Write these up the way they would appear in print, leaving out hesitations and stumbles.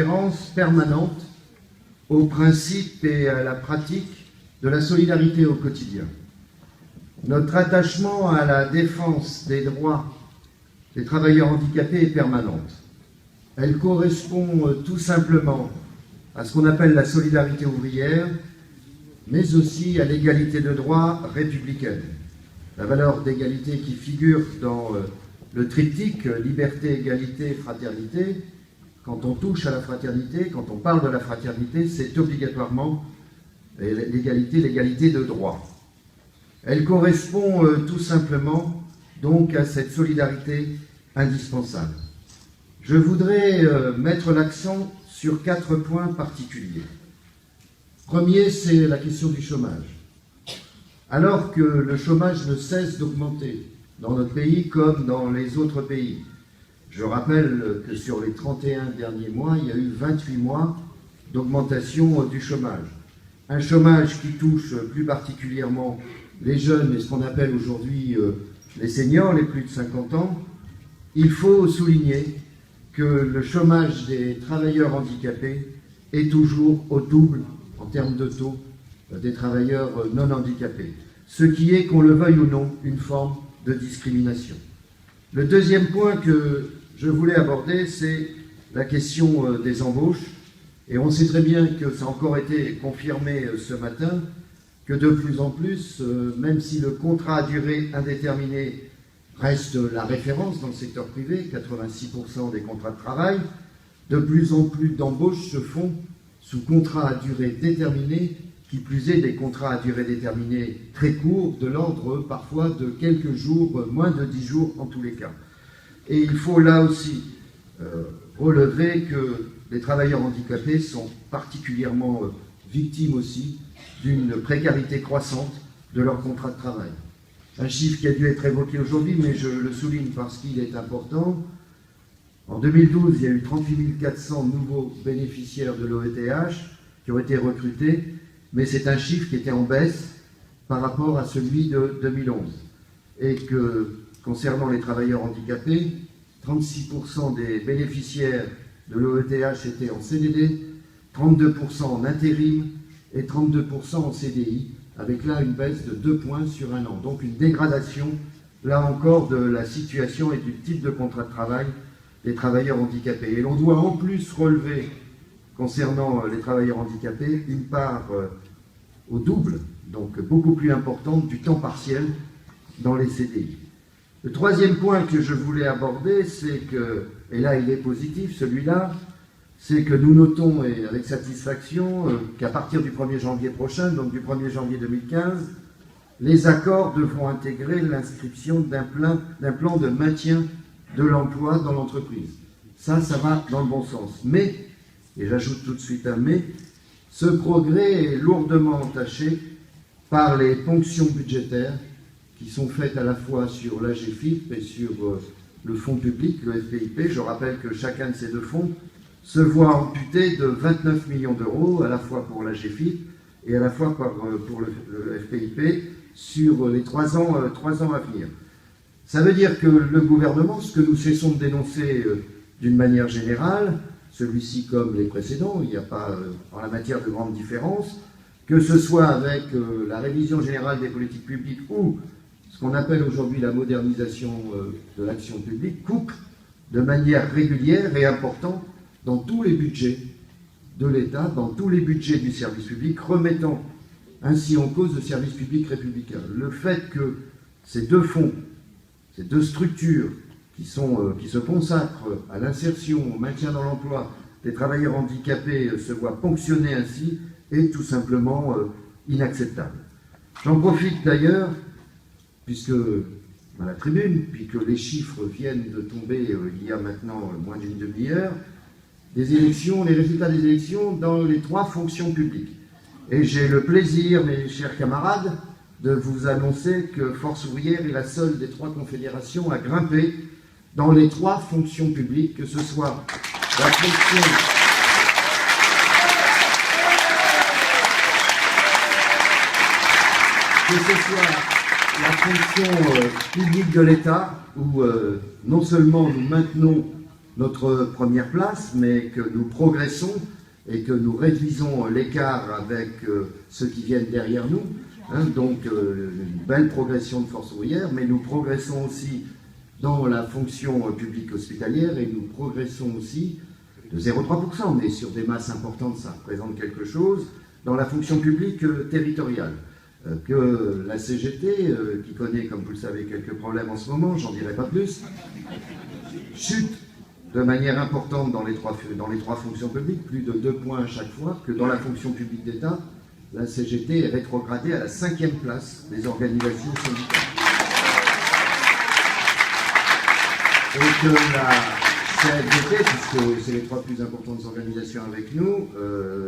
référence permanente aux principes et à la pratique de la solidarité au quotidien. Notre attachement à la défense des droits des travailleurs handicapés est permanente. Elle correspond tout simplement à ce qu'on appelle la solidarité ouvrière, mais aussi à l'égalité de droits républicaine. La valeur d'égalité qui figure dans le triptyque liberté, égalité, fraternité. Quand on touche à la fraternité, quand on parle de la fraternité, c'est obligatoirement l'égalité de droits. Elle correspond tout simplement donc à cette solidarité indispensable. Je voudrais mettre l'accent sur 4 points particuliers. Premier, c'est la question du chômage. Alors que le chômage ne cesse d'augmenter dans notre pays comme dans les autres pays. Je rappelle que sur les 31 derniers mois, il y a eu 28 mois d'augmentation du chômage. Un chômage qui touche plus particulièrement les jeunes et ce qu'on appelle aujourd'hui les seniors, les plus de 50 ans. Il faut souligner que le chômage des travailleurs handicapés est toujours au double en termes de taux des travailleurs non handicapés, ce qui est, qu'on le veuille ou non, une forme de discrimination. Le deuxième point que je voulais aborder, c'est la question des embauches. Et on sait très bien que ça a encore été confirmé ce matin, que de plus en plus, même si le contrat à durée indéterminée reste la référence dans le secteur privé, 86% des contrats de travail, de plus en plus d'embauches se font sous contrat à durée déterminée, qui plus est des contrats à durée déterminée très courts, de l'ordre parfois de quelques jours, moins de 10 jours en tous les cas. Et il faut là aussi relever que les travailleurs handicapés sont particulièrement victimes aussi d'une précarité croissante de leur contrat de travail. Un chiffre qui a dû être évoqué aujourd'hui, mais je le souligne parce qu'il est important. En 2012, il y a eu 38 400 nouveaux bénéficiaires de l'OETH qui ont été recrutés, mais c'est un chiffre qui était en baisse par rapport à celui de 2011. Et que, concernant les travailleurs handicapés, 36% des bénéficiaires de l'OETH étaient en CDD, 32% en intérim et 32% en CDI, avec là une baisse de 2 points sur un an. Donc une dégradation, là encore, de la situation et du type de contrat de travail des travailleurs handicapés. Et l'on doit en plus relever, concernant les travailleurs handicapés, une part au double, donc beaucoup plus importante, du temps partiel dans les CDI. Le troisième point que je voulais aborder, c'est que, et là il est positif celui-là, c'est que nous notons, et avec satisfaction, qu'à partir du 1er janvier prochain, donc du 1er janvier 2015, les accords devront intégrer l'inscription d'un plan de maintien de l'emploi dans l'entreprise. Ça va dans le bon sens. Mais, et j'ajoute tout de suite un mais, ce progrès est lourdement entaché par les ponctions budgétaires qui sont faites à la fois sur l'AGFIP et sur le fonds public, le FPIP. Je rappelle que chacun de ces deux fonds se voit amputé de 29 millions d'euros, à la fois pour l'AGFIP et à la fois pour le FPIP, sur les 3 ans à venir. Ça veut dire que le gouvernement, ce que nous cessons de dénoncer d'une manière générale, celui-ci comme les précédents, il n'y a pas en la matière de grandes différences, que ce soit avec la révision générale des politiques publiques ou ce qu'on appelle aujourd'hui la modernisation de l'action publique, coupe de manière régulière et importante dans tous les budgets de l'État, dans tous les budgets du service public, remettant ainsi en cause le service public républicain. Le fait que ces deux fonds, ces deux structures qui se consacrent à l'insertion, au maintien dans l'emploi des travailleurs handicapés se voient ponctionnés ainsi est tout simplement inacceptable. J'en profite d'ailleurs, puisque dans la tribune, puis que les chiffres viennent de tomber il y a maintenant moins d'une demi-heure, des élections, les résultats des élections dans les 3 fonctions publiques. Et j'ai le plaisir, mes chers camarades, de vous annoncer que Force ouvrière est la seule des 3 confédérations à grimper dans les 3 fonctions publiques, que ce soit la fonction publique de l'État, où non seulement nous maintenons notre première place, mais que nous progressons et que nous réduisons l'écart avec ceux qui viennent derrière nous. Donc une belle progression de force ouvrière, mais nous progressons aussi dans la fonction publique hospitalière et nous progressons aussi de 0,3%, mais sur des masses importantes, ça représente quelque chose, dans la fonction publique territoriale. Que la CGT, qui connaît, comme vous le savez, quelques problèmes en ce moment, j'en dirai pas plus, chute de manière importante dans les trois fonctions publiques, plus de 2 points à chaque fois, que dans la fonction publique d'État, la CGT est rétrogradée à la 5e place des organisations syndicales. Et que la CFDT, puisque c'est les 3 plus importantes organisations avec nous,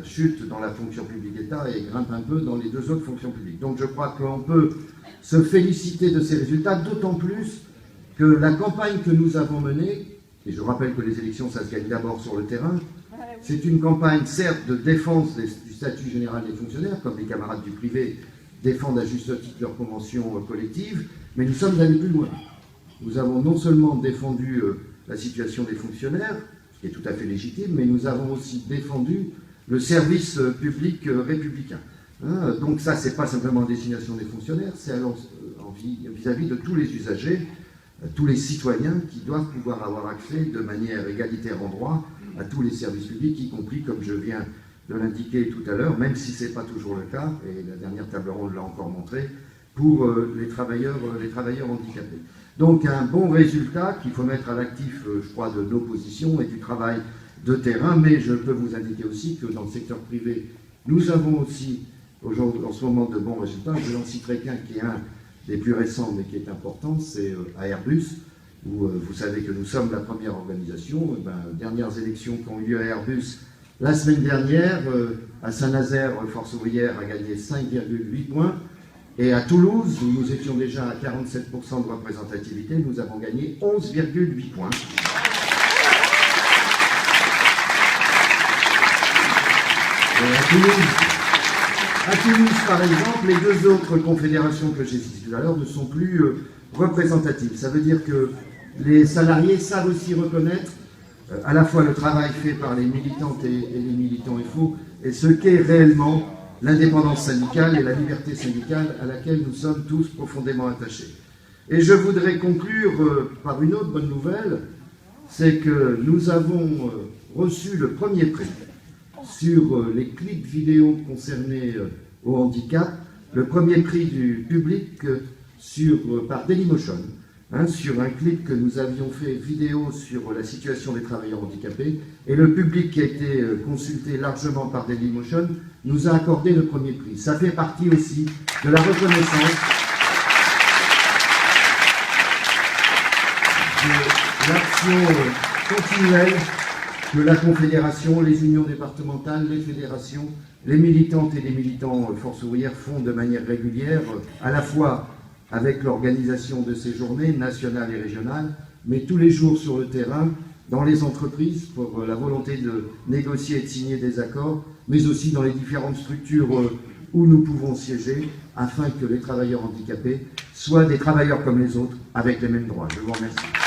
chute dans la fonction publique d'État et grimpe un peu dans les 2 autres fonctions publiques. Donc je crois qu'on peut se féliciter de ces résultats, d'autant plus que la campagne que nous avons menée, et je rappelle que les élections, ça se gagne d'abord sur le terrain, c'est une campagne, certes, de défense du statut général des fonctionnaires, comme les camarades du privé défendent à juste titre leur convention collective, mais nous sommes allés plus loin. Nous avons non seulement défendu la situation des fonctionnaires, ce qui est tout à fait légitime, mais nous avons aussi défendu le service public républicain. Donc ça, c'est pas simplement en destination des fonctionnaires, c'est vis-à-vis de tous les usagers, tous les citoyens qui doivent pouvoir avoir accès de manière égalitaire en droit à tous les services publics, y compris, comme je viens de l'indiquer tout à l'heure, même si ce n'est pas toujours le cas, et la dernière table ronde l'a encore montré, pour les travailleurs handicapés. Donc un bon résultat qu'il faut mettre à l'actif, je crois, de nos positions et du travail de terrain, mais je peux vous indiquer aussi que dans le secteur privé, nous avons aussi aujourd'hui, en ce moment, de bons résultats. Je n'en citerai qu'un qui est un des plus récents, mais qui est important, c'est à Airbus, où vous savez que nous sommes la première organisation. Dernières élections qui ont eu lieu à Airbus la semaine dernière, à Saint-Nazaire, Force ouvrière a gagné 5,8 points, et à Toulouse, où nous étions déjà à 47% de représentativité, nous avons gagné 11,8 points. Et à Toulouse, par exemple, les 2 autres confédérations que j'ai citées tout à l'heure ne sont plus représentatives. Ça veut dire que les salariés savent aussi reconnaître à la fois le travail fait par les militantes et les militants FO et ce qu'est réellement l'indépendance syndicale et la liberté syndicale à laquelle nous sommes tous profondément attachés. Et je voudrais conclure par une autre bonne nouvelle, c'est que nous avons reçu le premier prix sur les clips vidéo concernés au handicap, le premier prix du public par Dailymotion, sur un clip que nous avions fait vidéo sur la situation des travailleurs handicapés, et le public qui a été consulté largement par Dailymotion nous a accordé le premier prix. Ça fait partie aussi de la reconnaissance de l'action continuelle que la Confédération, les unions départementales, les fédérations, les militantes et les militants Force ouvrière font de manière régulière, à la fois avec l'organisation de ces journées nationales et régionales, mais tous les jours sur le terrain, dans les entreprises, pour la volonté de négocier et de signer des accords, mais aussi dans les différentes structures où nous pouvons siéger, afin que les travailleurs handicapés soient des travailleurs comme les autres, avec les mêmes droits. Je vous remercie.